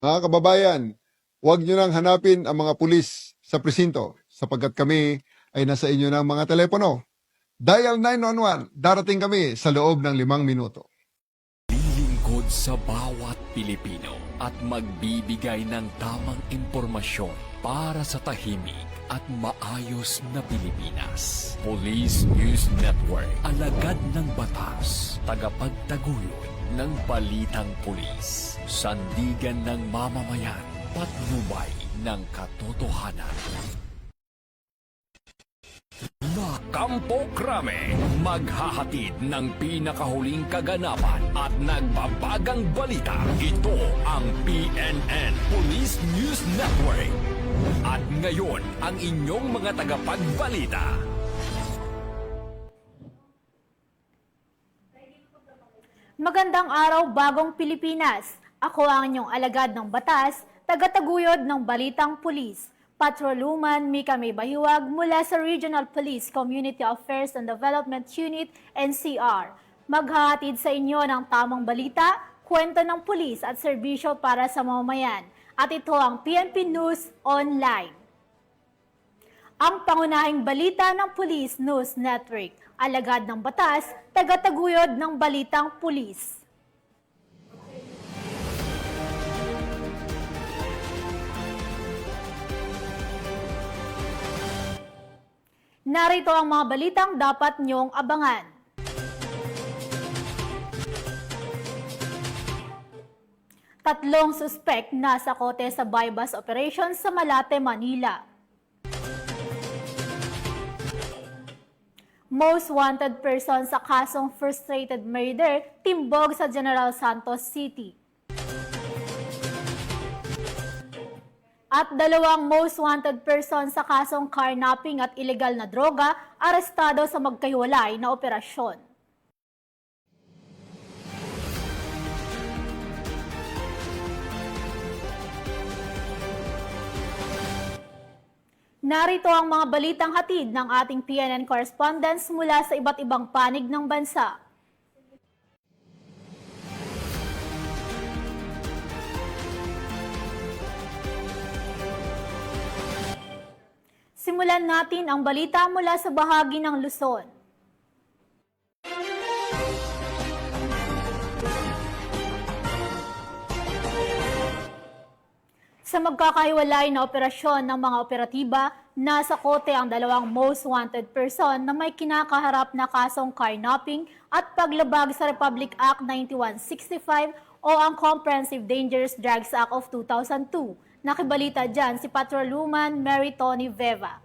Mga kababayan, huwag nyo nang hanapin ang mga pulis sa presinto sapagkat kami ay nasa inyo ng mga telepono. Dial 911, darating kami sa loob ng 5 minuto. Lilingkod sa bawat Pilipino at magbibigay ng tamang impormasyon para sa tahimik at maayos na Pilipinas. Police News Network, alagad ng batas, tagapagtaguyod ng balitang pulis, sandigan ng mamamayan, patnubay ng katotohanan. Na Kampo Krame, maghahatid ng pinakahuling kaganapan at nagbabagang balita. Ito ang PNN Police News Network. At ngayon, ang inyong mga tagapagbalita. Magandang araw, Bagong Pilipinas. Ako ang inyong alagad ng batas, tagataguyod ng Balitang Pulis. Patrolwoman Mika May Bahiwag mula sa Regional Police Community Affairs and Development Unit, NCR. Maghahatid sa inyo ng tamang balita, kwento ng pulis at serbisyo para sa mamamayan. At ito ang PNP News Online. Ang pangunahing balita ng Police News Network, alagad ng batas, tagataguyod ng Balitang Pulis. Narito ang mga balitang dapat niyong abangan. Tatlong suspect nasa kote sa buy-bus operation sa Malate, Manila. Most wanted person sa kasong frustrated murder, timbog sa General Santos City. At dalawang most wanted person sa kasong carnapping at illegal na droga, arestado sa magkahiwalay na operasyon. Narito ang mga balitang hatid ng ating PNN correspondents mula sa iba't ibang panig ng bansa. Simulan natin ang balita mula sa bahagi ng Luzon. Sa magkakahiwalay na operasyon ng mga operatiba, nasa kote ang dalawang most wanted person na may kinakaharap na kasong carnapping at paglabag sa Republic Act 9165 o ang Comprehensive Dangerous Drugs Act of 2002. Nakibalita dyan si Patrolwoman Mary Tony Veva.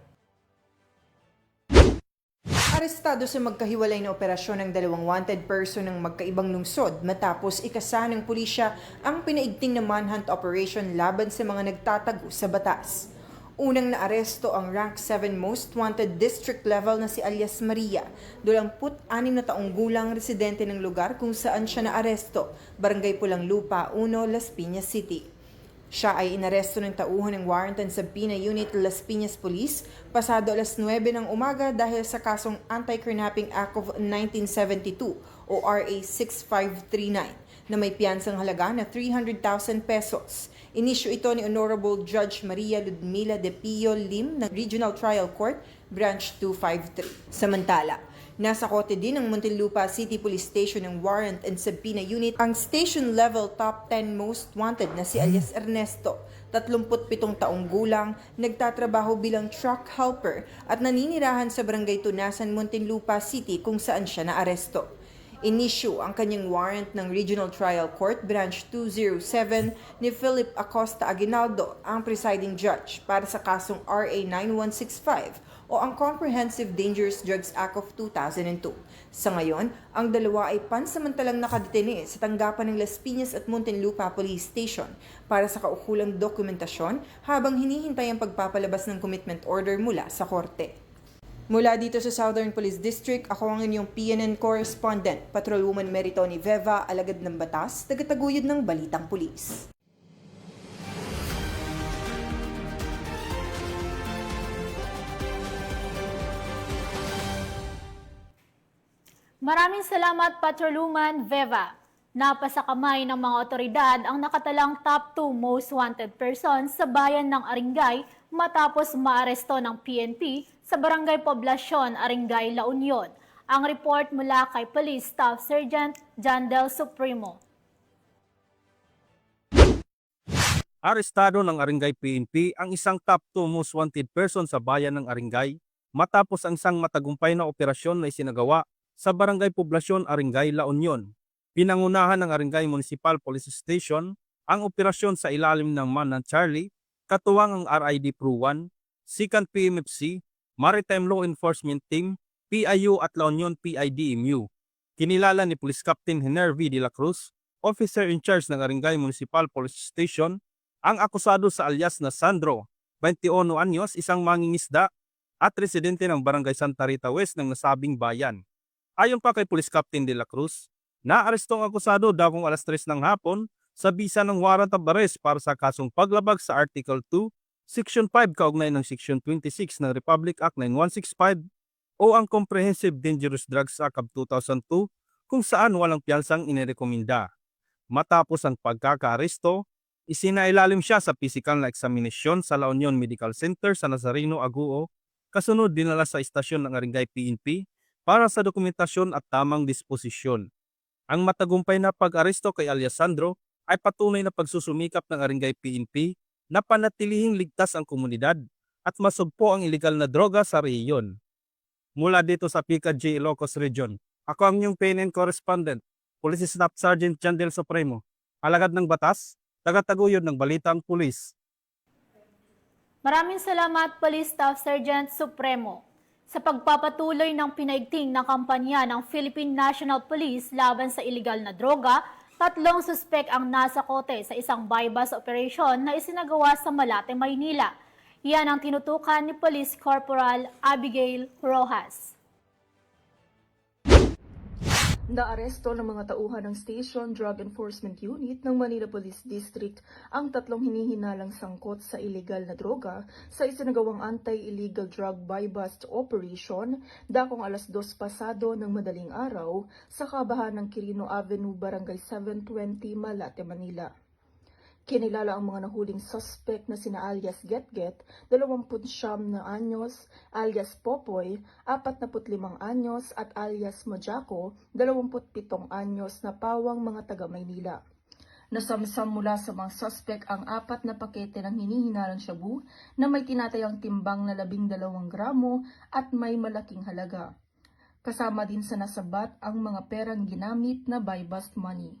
Arestado sa magkahiwalay na operasyon ng dalawang wanted person ng magkaibang lungsod matapos ikasa ng pulisya ang pinaigting na manhunt operation laban sa mga nagtatago sa batas. Unang naaresto ang rank 7 most wanted district level na si alias Maria, 26 na taong gulang residente ng lugar kung saan siya naaresto, Barangay Pulang Lupa, 1, Las Piñas City. Siya ay inaresto ng tauhan ng Warrant and Subpoena Unit Las Piñas Police pasado alas 9 ng umaga dahil sa kasong Anti-Carnapping Act of 1972 o RA 6539 na may piyansang halaga na 300,000 pesos. Inisyu ito ni Honorable Judge Maria Ludmila de Pio Lim ng Regional Trial Court, Branch 253. Samantala, nasa kote din ng Muntinlupa City Police Station ng Warrant and Subpoena Unit ang station-level top 10 most wanted na si alias Ernesto, 37 taong gulang, nagtatrabaho bilang truck helper at naninirahan sa Barangay Tunasan, Muntinlupa City kung saan siya naaresto. Inisyu ang kanyang warrant ng Regional Trial Court Branch 207 ni Philip Acosta Aguinaldo, ang presiding judge para sa kasong RA 9165 o ang Comprehensive Dangerous Drugs Act of 2002. Sa ngayon, ang dalawa ay pansamantalang nakadetene sa tanggapan ng Las Piñas at Muntinlupa Police Station para sa kaukulang dokumentasyon habang hinihintay ang pagpapalabas ng commitment order mula sa korte. Mula dito sa Southern Police District, ako ang inyong PNN correspondent, Patrolwoman Mary Tony Veva, alagad ng batas, tagataguyod ng Balitang Pulis. Maraming salamat, Patrolwoman Veva. Napasa kamay ng mga otoridad ang nakatalang top 2 most wanted persons sa bayan ng Aringay matapos maaresto ng PNP sa Barangay Poblacion, Aringay, La Union. Ang report mula kay Police Staff Sergeant John Del Supremo. Arestado ng Aringay PNP ang isang top 2 most wanted person sa bayan ng Aringay matapos ang isang matagumpay na operasyon na isinagawa sa Barangay Poblacion, Aringay, La Union. Pinangunahan ng Aringay Municipal Police Station ang operasyon sa ilalim ng Manang Charlie, katuwang ang RID Pro 1, 2nd PMFC, Maritime Law Enforcement Team, PIU at La Union PIDMU. Kinilala ni Police Captain Hener V. De La Cruz, officer in charge ng Aringay Municipal Police Station, ang akusado sa alias na Sandro, 21 anyos, isang mangingisda at residente ng Barangay Santa Rita West ng nasabing bayan. Ayon pa kay Police Captain De La Cruz, naaresto ang akusado dakong alas 3 ng hapon sa bisa ng warrant of arrest para sa kasong paglabag sa Article 2, Section 5 kaugnay ng Section 26 ng Republic Act 9165 o ang Comprehensive Dangerous Drugs Act of 2002 kung saan walang piyansang inirekomenda. Matapos ang pagkakaaresto, isinailalim siya sa physical na eksaminasyon sa La Union Medical Center sa Nazareno, Aguo, kasunod dinala sa istasyon ng Aringay PNP para sa dokumentasyon at tamang disposisyon. Ang matagumpay na pag-aresto kay alias Sandro ay patunay na pagsusumikap ng Aringay PNP na panatilihing ligtas ang komunidad at masugpo ang ilegal na droga sa rehiyon. Mula dito sa PCAG Ilocos Region, ako ang inyong PNN correspondent, Police Staff Sergeant John Del Supremo, alagad ng batas, tagataguyod ng Balitang Pulis. Maraming salamat, Police Staff Sergeant Supremo. Sa pagpapatuloy ng pinaigting na kampanya ng Philippine National Police laban sa iligal na droga, 3 suspek ang nasa kote sa isang buy-bust operation na isinagawa sa Malate, Maynila. Yan ang tinutukan ni Police Corporal Abigail Rojas. Naaresto ng mga tauhan ng Station Drug Enforcement Unit ng Manila Police District ang 3 hinihinalang sangkot sa iligal na droga sa isinagawang anti-illegal drug buy-bust operation dakong alas 2 pasado ng madaling araw sa kabahan ng Quirino Avenue, Barangay 720, Malate, Manila. Kinilala ang mga nahuling suspect na sina alias Getget, 29 na anyos, alias Popoy, 45 anyos at alias Mojako, 27 anyos na pawang mga taga Maynila. Nasamsam mula sa mga suspect ang 4 na pakete ng hinihinalang shabu na may tinatayang timbang na 12 gramo at may malaking halaga. Kasama din sa nasabat ang mga perang ginamit na buy-bust money.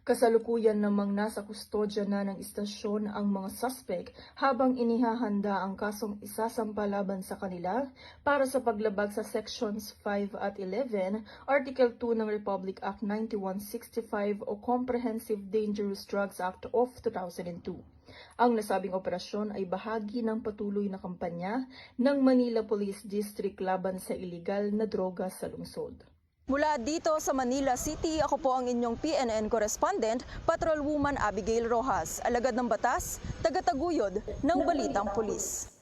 Kasalukuyan namang nasa kustodya na ng istasyon ang mga suspect habang inihahanda ang kasong isasampa laban sa kanila para sa paglabag sa Sections 5 at 11, Article 2 ng Republic Act 9165 o Comprehensive Dangerous Drugs Act of 2002. Ang nasabing operasyon ay bahagi ng patuloy na kampanya ng Manila Police District laban sa iligal na droga sa lungsod. Mula dito sa Manila City, ako po ang inyong PNN correspondent, Patrolwoman Abigail Rojas, alagad ng batas, tagataguyod ng Balitang Pulis.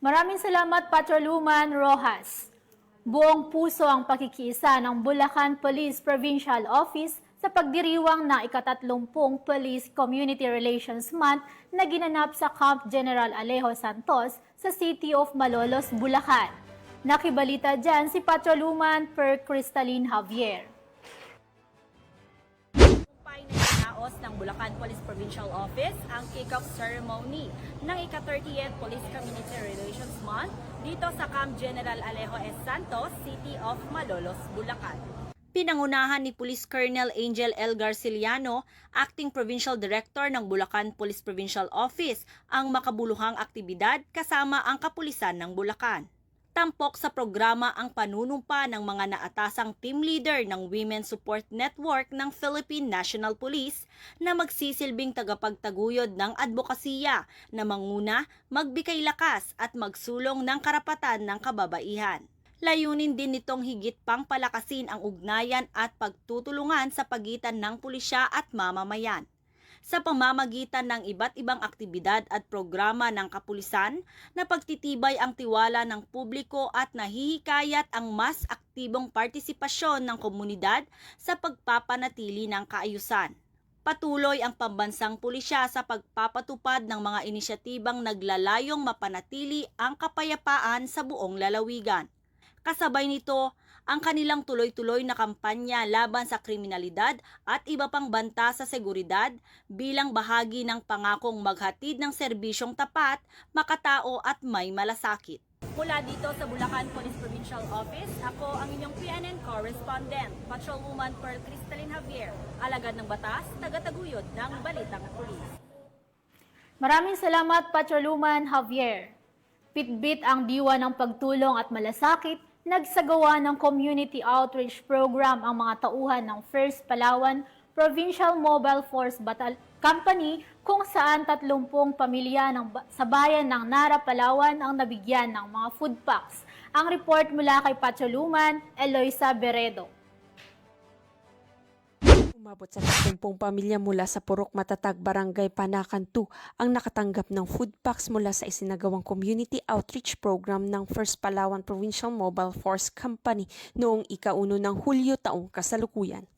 Maraming salamat, Patrolwoman Rojas. Buong puso ang pakikiisa ng Bulacan Police Provincial Office sa pagdiriwang na ika-30 Police Community Relations Month na ginanap sa Camp General Alejo Santos sa City of Malolos, Bulacan. Nakibalita dyan si Patrolwoman Per Cristalline Javier. Upay na hinaos ng Bulacan Police Provincial Office ang kick-off ceremony ng ika-30th Police Community Relations Month dito sa Camp General Alejo S. Santos, City of Malolos, Bulacan. Pinangunahan ni Police Colonel Angel L. Garciliano, Acting Provincial Director ng Bulacan Police Provincial Office, ang makabuluhang aktibidad kasama ang kapulisan ng Bulacan. Tampok sa programa ang panunumpa ng mga naatasang team leader ng Women Support Network ng Philippine National Police na magsisilbing tagapagtaguyod ng advokasya na manguna, magbigay lakas at magsulong ng karapatan ng kababaihan. Layunin din nitong higit pang palakasin ang ugnayan at pagtutulungan sa pagitan ng pulisya at mamamayan. sa pamamagitan ng iba't ibang aktibidad at programa ng kapulisan na pagtitibay ang tiwala ng publiko at nahihikayat ang mas aktibong partisipasyon ng komunidad sa pagpapanatili ng kaayusan. Patuloy ang pambansang pulisya sa pagpapatupad ng mga inisyatibang naglalayong mapanatili ang kapayapaan sa buong lalawigan. Kasabay nito, ang kanilang tuloy-tuloy na kampanya laban sa kriminalidad at iba pang banta sa seguridad bilang bahagi ng pangakong maghatid ng serbisyong tapat, makatao at may malasakit. Mula dito sa Bulacan Police Provincial Office, ako ang inyong PNN correspondent, Patrolwoman Pearl Cristalin Javier, alagad ng batas, tagataguyod ng Balitang Pulis. Maraming salamat, Patrolwoman Javier. Pitbit ang diwa ng pagtulong at malasakit, nagsagawa ng community outreach program ang mga tauhan ng First Palawan Provincial Mobile Force Company kung saan 30 pamilya sa bayan ng Nara, Palawan ang nabigyan ng mga food packs. Ang report mula kay Patrolwoman Eloisa Beredo. Umabot sa 30 pamilya mula sa Purok Matatag, Barangay Panakan 2 ang nakatanggap ng food packs mula sa isinagawang community outreach program ng First Palawan Provincial Mobile Force Company noong ika-1 ng Hulyo taong kasalukuyan.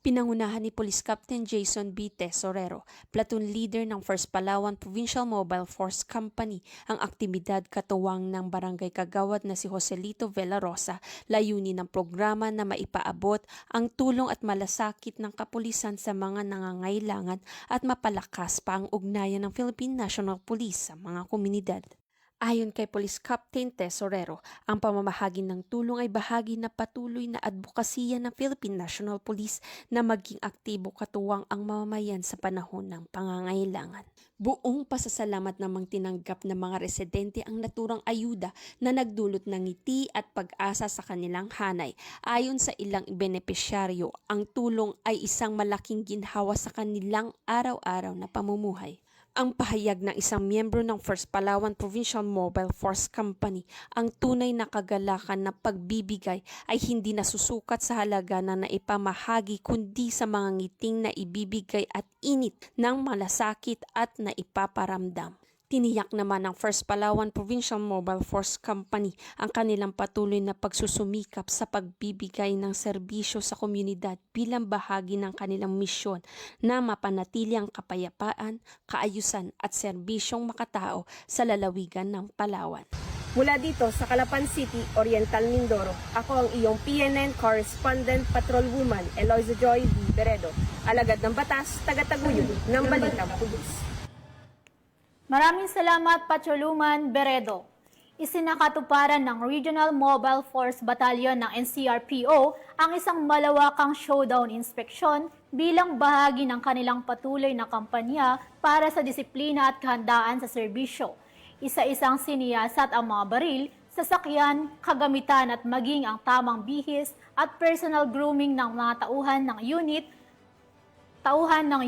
Pinangunahan ni Police Captain Jason B. Tesorero, platoon leader ng First Palawan Provincial Mobile Force Company, ang aktibidad katuwang ng Barangay Kagawad na si Joselito Villarosa, layunin ng programa na maipaabot ang tulong at malasakit ng kapulisan sa mga nangangailangan at mapalakas pa ang ugnayan ng Philippine National Police sa mga komunidad. Ayon kay Police Captain Tesorero, ang pamamahagi ng tulong ay bahagi na patuloy na advokasya ng Philippine National Police na maging aktibo katuwang ang mamamayan sa panahon ng pangangailangan. Buong pasasalamat namang tinanggap ng mga residente ang naturang ayuda na nagdulot ng ngiti at pag-asa sa kanilang hanay. Ayon sa ilang benepisyaryo, ang tulong ay isang malaking ginhawa sa kanilang araw-araw na pamumuhay. Ang pahayag ng isang miyembro ng First Palawan Provincial Mobile Force Company, ang tunay na kagalakan na pagbibigay ay hindi nasusukat sa halaga na naipamahagi kundi sa mga ngiting na ibibigay at init ng malasakit at naipaparamdam. Tiniyak naman ng First Palawan Provincial Mobile Force Company ang kanilang patuloy na pagsusumikap sa pagbibigay ng serbisyo sa komunidad bilang bahagi ng kanilang misyon na mapanatili ang kapayapaan, kaayusan at serbisyong makatao sa lalawigan ng Palawan. Mula dito sa Calapan City, Oriental Mindoro, ako ang iyong PNN Correspondent Patrolwoman Eloisa Joy B. Beredo, alagad ng batas, tagataguyod ng Balitang Pulis. Maraming salamat, Patrolwoman Beredo. Isinakatuparan ng Regional Mobile Force Battalion ng NCRPO ang isang malawakang showdown inspection bilang bahagi ng kanilang patuloy na kampanya para sa disiplina at kahandaan sa serbisyo. Isa-isang siniyasat ang mga baril, sasakyan, kagamitan at maging ang tamang bihis at personal grooming ng mga tauhan ng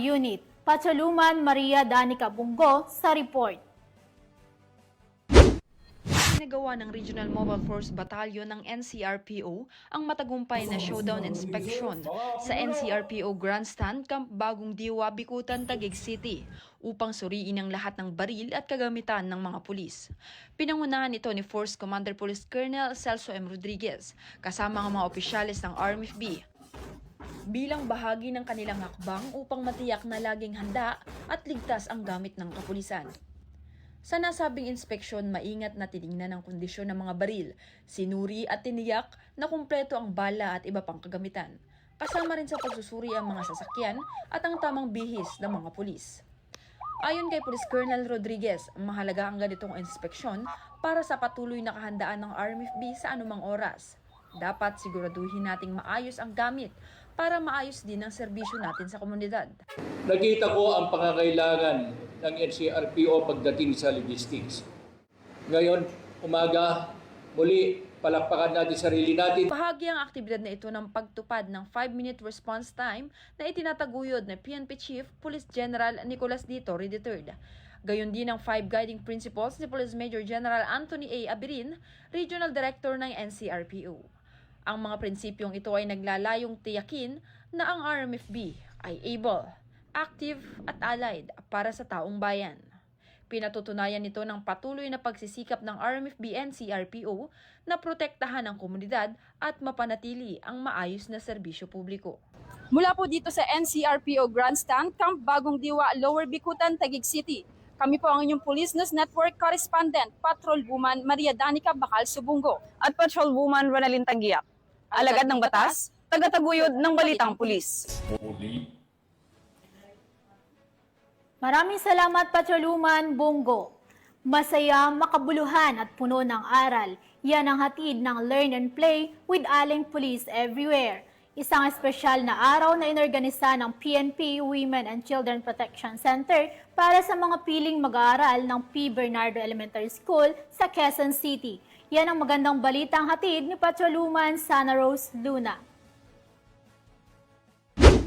unit. Patrolwoman Maria Danica Bungo sa report. Sinagawa ng Regional Mobile Force Battalion ng NCRPO ang matagumpay na showdown inspection sa NCRPO Grandstand Camp Bagong Diwa, Bikutan, Taguig City upang suriin ang lahat ng baril at kagamitan ng mga pulis. Pinangunahan ito ni Force Commander Police Colonel Celso M. Rodriguez kasama ang mga opisyalis ng RMFB bilang bahagi ng kanilang hakbang upang matiyak na laging handa at ligtas ang gamit ng kapulisan. Sa nasabing inspeksyon, maingat na tiningnan ang kondisyon ng mga baril, sinuri at tiniyak na kumpleto ang bala at iba pang kagamitan. Kasama rin sa pagsusuri ang mga sasakyan at ang tamang bihis ng mga pulis. Ayon kay Police Colonel Rodriguez, mahalaga ang ganitong inspeksyon para sa patuloy na kahandaan ng RMFB sa anumang oras. Dapat siguraduhin nating maayos ang gamit para maayos din ang serbisyo natin sa komunidad. Nakita ko ang pangangailangan ng NCRPO pagdating sa logistics. Ngayon, umaga, muli, palakpakan natin sarili natin. Bahagi ang aktibidad na ito ng pagtupad ng 5-minute response time na itinataguyod ng PNP Chief Police General Nicolas D. Torre III. Gayon din ang 5 guiding principles ni Police Major General Anthony A. Abirin, Regional Director ng NCRPO. Ang mga prinsipyong ito ay naglalayong tiyakin na ang RMFB ay able, active at allied para sa taong bayan. Pinatutunayan nito ng patuloy na pagsisikap ng RMFB-NCRPO na protektahan ang komunidad at mapanatili ang maayos na serbisyo publiko. Mula po dito sa NCRPO Grandstand, Camp Bagong Diwa, Lower Bicutan, Taguig City. Kami po ang inyong Police News Network Correspondent, Patrolwoman Maria Danica Bacal Subungo. At Patrolwoman Ronalyn Tagiak. Alagad ng batas, tagataguyod ng Balitang Pulis. Maraming salamat, Patrolwoman Bongo. Masaya, makabuluhan at puno ng aral. Yan ang hatid ng Learn and Play with Aling Police Everywhere. Isang espesyal na araw na inorganisa ng PNP Women and Children Protection Center para sa mga piling mag-aaral ng P. Bernardo Elementary School sa Quezon City. Yan ang magandang balitang hatid ni Patrolwoman Sana Rose Luna.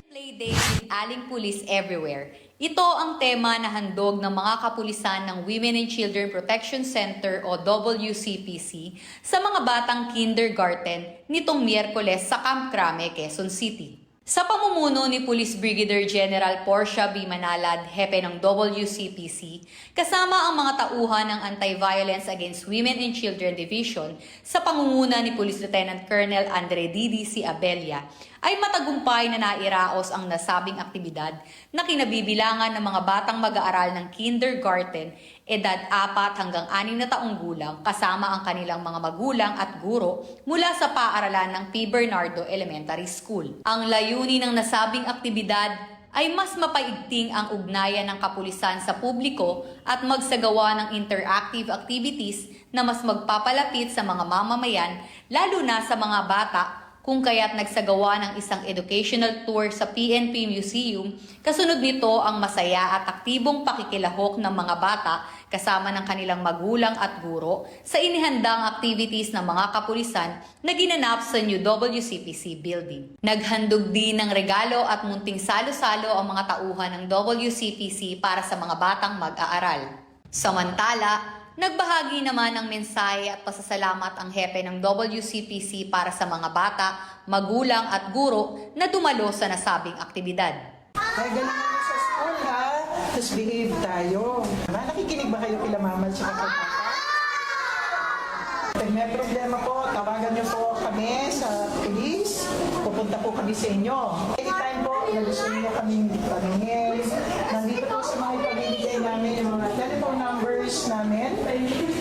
Play Day with Aling Police Everywhere. Ito ang tema na handog ng mga kapulisan ng Women and Children Protection Center o WCPC sa mga batang kindergarten nitong Miyerkules sa Camp Crame, Quezon City. Sa pamumuno ni Police Brigadier General Portia B. Manalad, hepe ng WCPC, kasama ang mga tauhan ng Anti-Violence Against Women and Children Division sa pangunguna ni Police Lieutenant Colonel Andre Didi C. Abella, ay matagumpay na nairaos ang nasabing aktibidad na kinabibilangan ng mga batang mag-aaral ng kindergarten, edad 4 hanggang 6 na taong gulang kasama ang kanilang mga magulang at guro mula sa paaralan ng P. Bernardo Elementary School. Ang layunin ng nasabing aktibidad ay mas mapaigting ang ugnayan ng kapulisan sa publiko at magsagawa ng interactive activities na mas magpapalapit sa mga mamamayan, lalo na sa mga bata, kung kaya't nagsagawa ng isang educational tour sa PNP Museum. Kasunod nito ang masaya at aktibong pakikilahok ng mga bata kasama ng kanilang magulang at guro sa inihandang activities ng mga kapulisan na ginanap sa New WCPC building. Naghandog din ng regalo at munting salo-salo ang mga tauhan ng WCPC para sa mga batang mag-aaral. Samantala, nagbahagi naman ng mensahe at pasasalamat ang hepe ng WCPC para sa mga bata, magulang at guro na dumalo sa nasabing aktibidad. Ay, galing naman sa school ha. Tapos behave tayo. Nakikinig ba kayo kila mama at saka kay papa? Pag may problema po, tawagan niyo po kami sa police. Pupunta po kami sa inyo. Anytime po na gusto niyo kaming pamingin. Nandito po sa mga ipamimigay namin yung mga telephone numbers namin,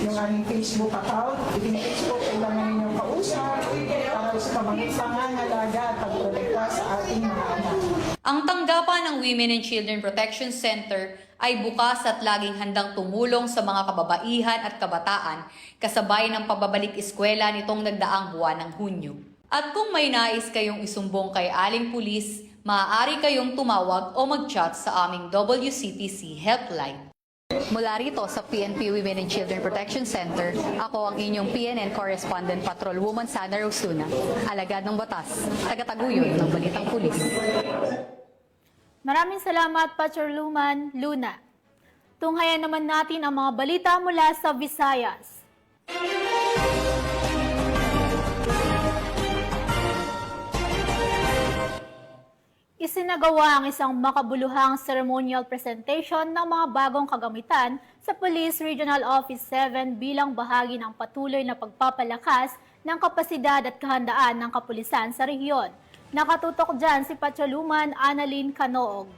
yung aming Facebook account. Ibinigay po kailangan ninyong kausap para sa pangangalaga at pagprotekta sa ating mga anak. Ang tanggapan ng Women and Children Protection Center ay bukas at laging handang tumulong sa mga kababaihan at kabataan kasabay ng pababalik eskwela nitong nagdaang buwan ng Hunyo. At kung may nais kayong isumbong kay Aling Pulis, maaari kayong tumawag o mag-chat sa aming WCPC helpline. Mula rito sa PNP Women and Children Protection Center, ako ang inyong PNN Correspondent Patrolwoman Sana Rose Luna, alagad ng batas, tagataguyod ng Balitang Pulis. Maraming salamat, Patrolwoman Luna. Tunghayan naman natin ang mga balita mula sa Visayas. Isinagawa ang isang makabuluhang ceremonial presentation ng mga bagong kagamitan sa Police Regional Office 7 bilang bahagi ng patuloy na pagpapalakas ng kapasidad at kahandaan ng kapulisan sa rehiyon. Nakatutok dyan si Patrolwoman Annalyn Canoog.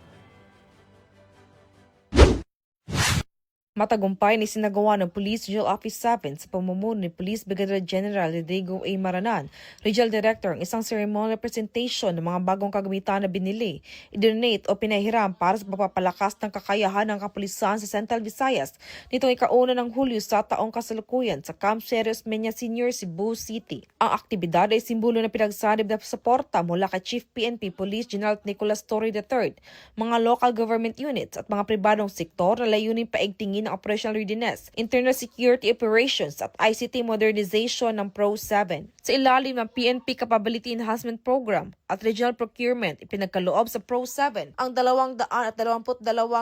Matagumpay na isinagawa ng Police Regional Office 7 sa pamumuno ni Police Brigadier General Rodrigo A. Maranan, Regional Director, ang isang ceremonial presentation ng mga bagong kagamitan na binili, idonate o pinahiram para sa pagpapalakas ng kakayahan ng kapulisan sa Central Visayas nitong ika-1 ng Hulyo sa taong kasalukuyan sa Camp Serios Menya Senior, Cebu City. Ang aktibidad ay simbolo ng pinagsanib na suporta mula kay Chief PNP Police General Nicolas Torre III, mga local government units at mga pribadong sektor na layunin paigtingin ng operational readiness, internal security operations at ICT modernization ng Pro-7. Sa ilalim ng PNP Capability Enhancement Program at Regional Procurement, ipinagkaloob sa Pro-7 ang 222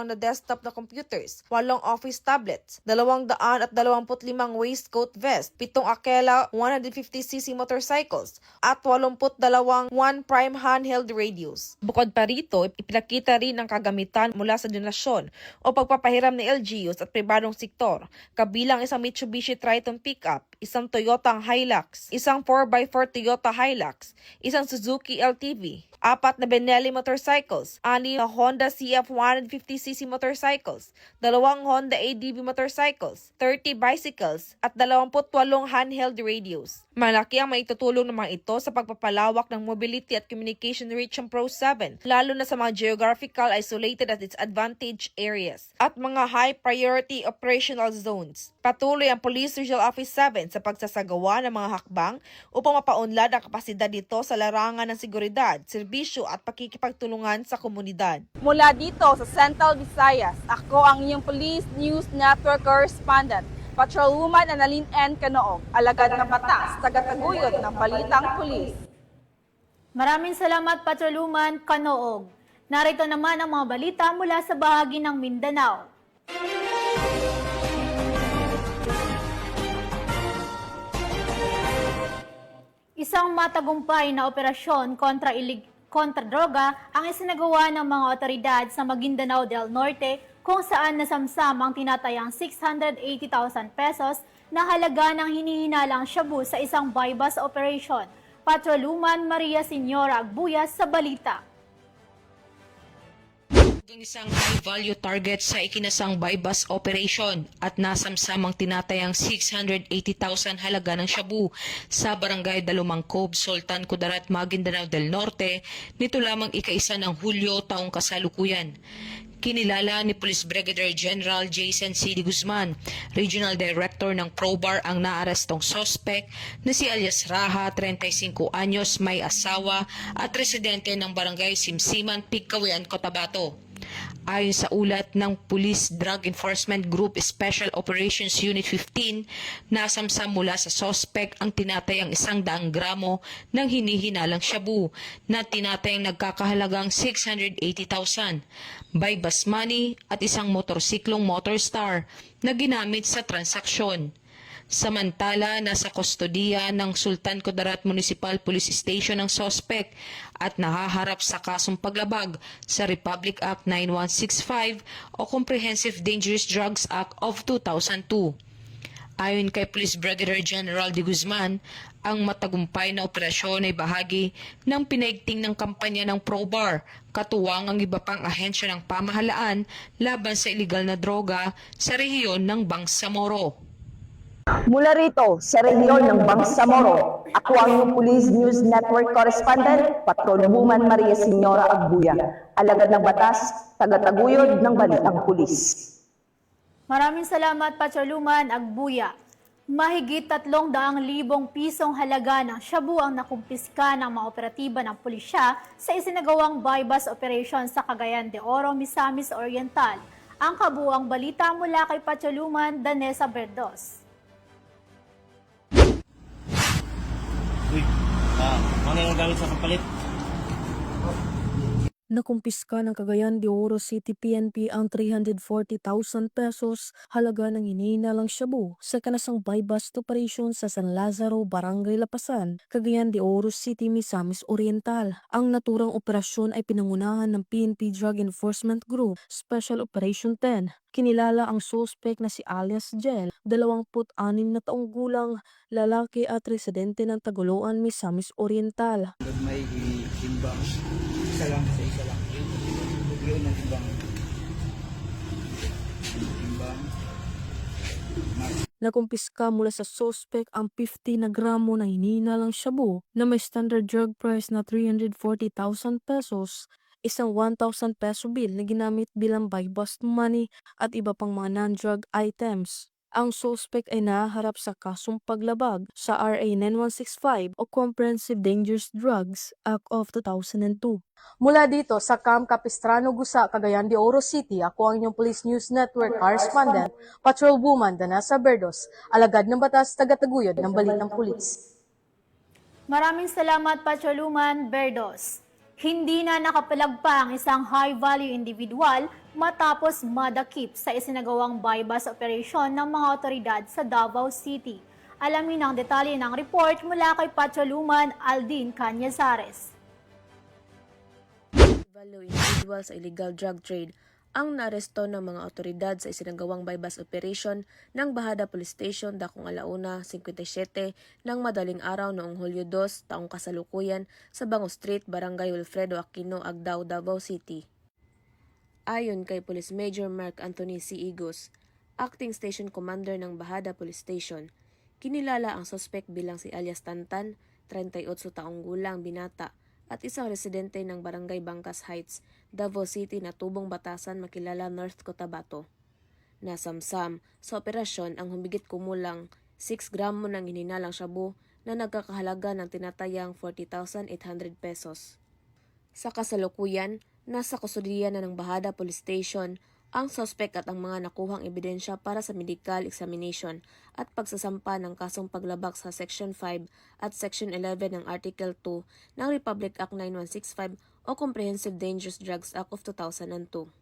na desktop na computers, 8 office tablets, 225 waistcoat vest, 7 Akela 150cc motorcycles, at 82 1 prime handheld radios. Bukod pa rito, ipinakita rin ang kagamitan mula sa donasyon o pagpapahiram ng LGUs at pribadong sektor, kabilang isang Mitsubishi Triton pickup, isang Toyota Hilux, isang 4x4 Toyota Hilux, isang Suzuki LTV, 4 na Benelli motorcycles, 6 na Honda CF 150cc motorcycles, 2 Honda ADV motorcycles, 30 bicycles, at 28 handheld radios. Malaki ang maitutulong ng mga ito sa pagpapalawak ng mobility at communication reach ng Pro-7, lalo na sa mga geographical isolated at disadvantaged areas at mga high-priority operational zones. Patuloy ang Police Regional Office 7 sa pagsasagawa ng mga hakbang upang mapaunlad ang kapasidad nito sa larangan ng seguridad, serbisyo at pakikipagtulungan sa komunidad. Mula dito sa Central Visayas, ako ang inyong Police News Network Correspondent, Patrolwoman Annalyn N. Canoog, alagad ng batas, tagataguyod ng Balitang Pulis. Maraming salamat, Patrolwoman Canoog. Narito naman ang mga balita mula sa bahagi ng Mindanao. Isang matagumpay na operasyon kontra droga ang isinagawa ng mga otoridad sa Maguindanao del Norte, kung saan nasamsam ang tinatayang 680,000 pesos na halaga ng hinihinalang shabu sa isang buy-bust operation. Patrolwoman Maria Senyora Agbuyas sa balita. Isang high-value target sa ikinasang buy-bust operation at nasamsamang tinatayang 680,000 halaga ng shabu sa barangay Dalumang Cove, Sultan Kudarat, Maguindanao del Norte nito lamang ika-1 ng Hulyo taong kasalukuyan. Kinilala ni Police Brigadier General Jason C. D. Guzman, Regional Director ng ProBar, ang naarestong sospek na si alias Raha, 35 anyos, may asawa at residente ng barangay Simsiman, Pigcawian, Cotabato. Ayon sa ulat ng Police Drug Enforcement Group Special Operations Unit 15, nasamsam mula sa sospek ang tinatayang 100 gramo ng hinihinalang shabu na tinatayang nagkakahalagang 680,000, buy-bust money at isang motorsiklong Motorstar na ginamit sa transaksyon. Samantala, nasa kustodiya ng Sultan Kudarat Municipal Police Station ang sospek at nahaharap sa kasong paglabag sa Republic Act 9165 o Comprehensive Dangerous Drugs Act of 2002. Ayon kay Police Brigadier General De Guzman, ang matagumpay na operasyon ay bahagi ng pinaigting ng kampanya ng ProBar, katuwang ang iba pang ahensya ng pamahalaan laban sa iligal na droga sa rehiyon ng Bangsamoro. Mula rito sa rehiyon ng Bangsamoro, ako ang inyong Police News Network Correspondent, Patrolwoman Maria Senyora Agbuya, alagad ng batas, tagataguyod ng Balitang Pulis. Maraming salamat, Patrolwoman Agbuya. Mahigit 300,000 pisong halaga ng shabu ang nakumpiska ng mga operatiba ng pulisya sa isinagawang buy-bust operation sa Cagayan de Oro, Misamis Oriental. Ang kabuuang balita mula kay Patrolwoman Danessa Verdos. Ano yung gamit sa kapalit? Nakumpiska ng Cagayan de Oro City PNP ang 340,000 pesos halaga ng hinihinalang shabu sa kanasang buy-bust operation sa San Lazaro, Barangay Lapasan, Cagayan de Oro City, Misamis Oriental. Ang naturang operasyon ay pinangunahan ng PNP Drug Enforcement Group Special Operation 10. Kinilala ang suspect na si alias Jel, 26 na taong gulang, lalaki at residente ng Tagoloan, Misamis Oriental. May imbang. Isa lang. Yun ang imbang. Nakumpiska mula sa suspect ang 50 na gramo na hinihinalang shabu na may standard drug price na 340,000 pesos, isang 1,000 peso bill na ginamit bilang buy-bust money at iba pang mga non-drug items. Ang suspect ay naharap sa kasong paglabag sa RA 9165 o Comprehensive Dangerous Drugs Act of 2002. Mula dito sa Camp Capistrano, Gusa, Cagayan de Oro City, ako ang inyong Police News Network correspondent, Patrolwoman Danasa Berdos, alagad ng batas, tagataguyod ng balitang pulis. Maraming salamat, Patrolwoman Berdos. Hindi na nakapalag pa ang isang high-value individual matapos madakip sa isinagawang bypass operation ng mga otoridad sa Davao City. Alamin ang detalye ng report mula kay Patrolwoman Aldin Cañazares. Value individual sa illegal drug trade ang naaresto ng mga otoridad sa isinagawang bypass operation ng Bahada Police Station dakong 1:57 ng madaling araw noong Hulyo 2, taong kasalukuyan sa Bango Street, Barangay Wilfredo Aquino, Agdao, Davao City. Ayon kay Police Major Mark Anthony C. Igos, Acting Station Commander ng Bahada Police Station, kinilala ang suspect bilang si alias Tantan, 38 taong gulang, binata, at isang residente ng Barangay Bangkas Heights, Davao City na tubong batasan makilala North Cotabato. Nasamsam sa operasyon ang humigit kumulang 6 gramo ng hininalang shabu na nagkakahalaga ng tinatayang 40,800 pesos. Sa kasalukuyan, nasa kustudiya na ng Bahada Police Station ang suspect at ang mga nakuhang ebidensya para sa medical examination at pagsasampa ng kasong paglabag sa Section 5 at Section 11 ng Article 2 ng Republic Act 9165 o Comprehensive Dangerous Drugs Act of 2002.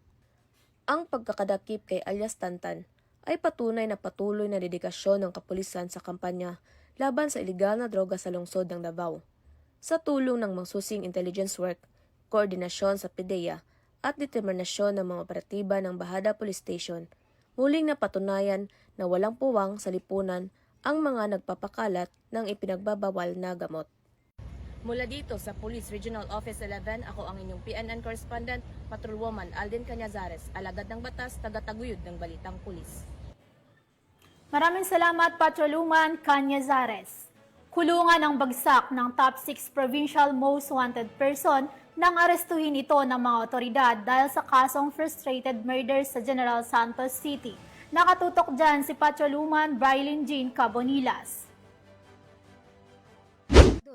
Ang pagkakadakip kay alias Tantan ay patunay na patuloy na dedikasyon ng kapulisan sa kampanya laban sa ilegal na droga sa lungsod ng Davao. Sa tulong ng mangsusing intelligence work, koordinasyon sa PDEA, at determinasyon ng mga operatiba ng Bahada Police Station, muling napatunayan na walang puwang sa lipunan ang mga nagpapakalat ng ipinagbabawal na gamot. Mula dito sa Police Regional Office 11, ako ang inyong PNN correspondent, Patrolwoman Aldin Cañazares, alagad ng batas, tagataguyod ng balitang pulis. Maraming salamat, Patrolwoman Cañazares. Kulungan ang bagsak ng top 6 provincial most wanted person nang arestuhin ito ng mga otoridad dahil sa kasong frustrated murder sa General Santos City. Nakatutok dyan si Patrolwoman Brilin Jean Cabonilas.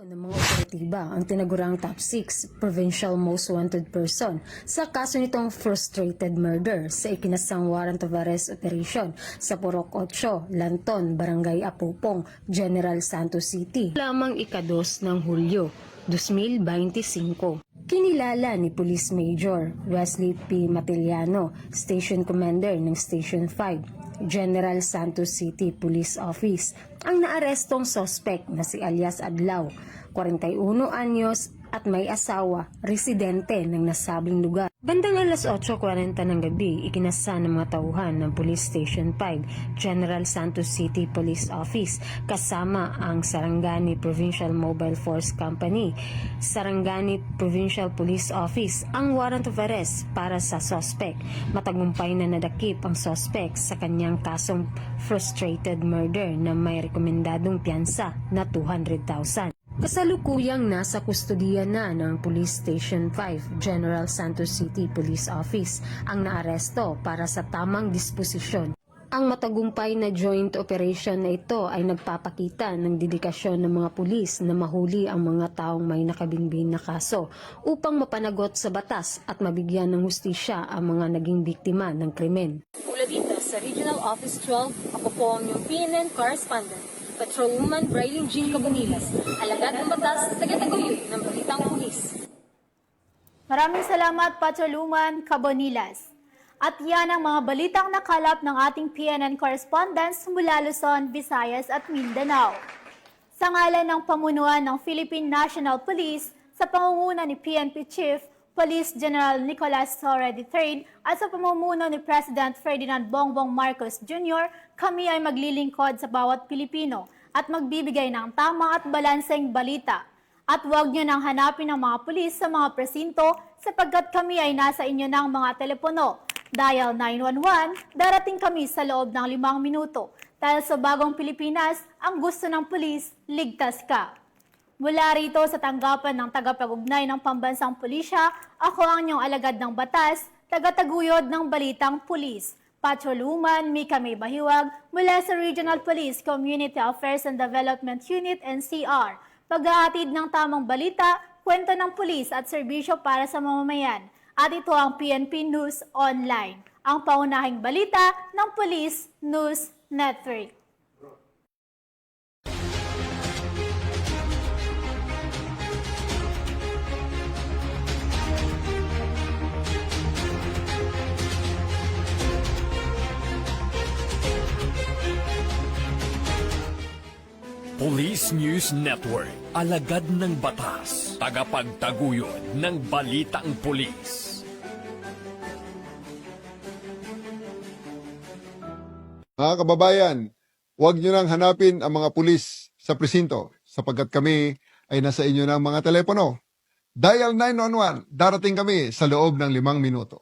Ng mga operatiba ang tinagurang top 6 provincial most wanted person sa kaso nitong frustrated murder sa ikinasang warrant of arrest operation sa Purok 8, Lanton, Barangay Apupong, General Santos City. Lamang ika-2 ng Hulyo 2025. Kinilala ni Police Major Wesley P. Matiliano, Station Commander ng Station 5, General Santos City Police Office, ang naarestong suspect na si alias Adlaw, 41 anyos at may asawa, residente ng nasabing lugar. Bandang alas 8:40 ng gabi, ikinasa ng mga tauhan ng Police Station 5, General Santos City Police Office, kasama ang Sarangani Provincial Mobile Force Company, Sarangani Provincial Police Office, ang warrant of arrest para sa suspect. Matagumpay na nadakip ang suspect sa kanyang kasong frustrated murder na may rekomendadong piyansa na 200,000. Kasalukuyang nasa kustodiya na ng Police Station 5, General Santos City Police Office ang naaresto para sa tamang disposisyon. Ang matagumpay na joint operation na ito ay nagpapakita ng dedikasyon ng mga pulis na mahuli ang mga taong may nakabinbin na kaso upang mapanagot sa batas at mabigyan ng hustisya ang mga naging biktima ng krimen. Mula dito sa Regional Office 12, ako po ang inyong PNN correspondent, Patrolwoman Brilin Jean Cabonilas, alagad ng batas, tagataguyod ng balitang pulis. Maraming salamat, Patrolwoman Cabonilas. At yan ang mga balitang nakalap ng ating PNN correspondents mula Luzon, Visayas at Mindanao. Sa ngalan ng pamunuan ng Philippine National Police, sa pangunguna ni PNP Chief Police General Nicolas Torre III at sa pamumuno ni President Ferdinand Bongbong Marcos Jr., kami ay maglilingkod sa bawat Pilipino at magbibigay ng tama at balanseng balita. At huwag nyo nang hanapin ang mga pulis sa mga presinto sapagkat kami ay nasa inyo ng mga telepono. Dial 911, darating kami sa loob ng 5 minuto. Dahil sa bagong Pilipinas, ang gusto ng pulis, ligtas ka. Mula rito sa tanggapan ng tagapag-ugnay ng Pambansang Pulisya, ako ang inyong alagad ng batas, tagataguyod ng Balitang Pulis, Patrolwoman Mika May Bahiwag mula sa Regional Police Community Affairs and Development Unit NCR. Paghahatid ng tamang balita, kwento ng pulis at serbisyo para sa mamamayan. At ito ang PNP News Online, ang paunahing balita ng Police News Network. Police News Network, alagad ng batas, tagapagtaguyod ng balitang pulis. Mga kababayan, huwag nyo nang hanapin ang mga pulis sa presinto sapagkat kami ay nasa inyo ng mga telepono. Dial 911, darating kami sa loob ng 5 minuto.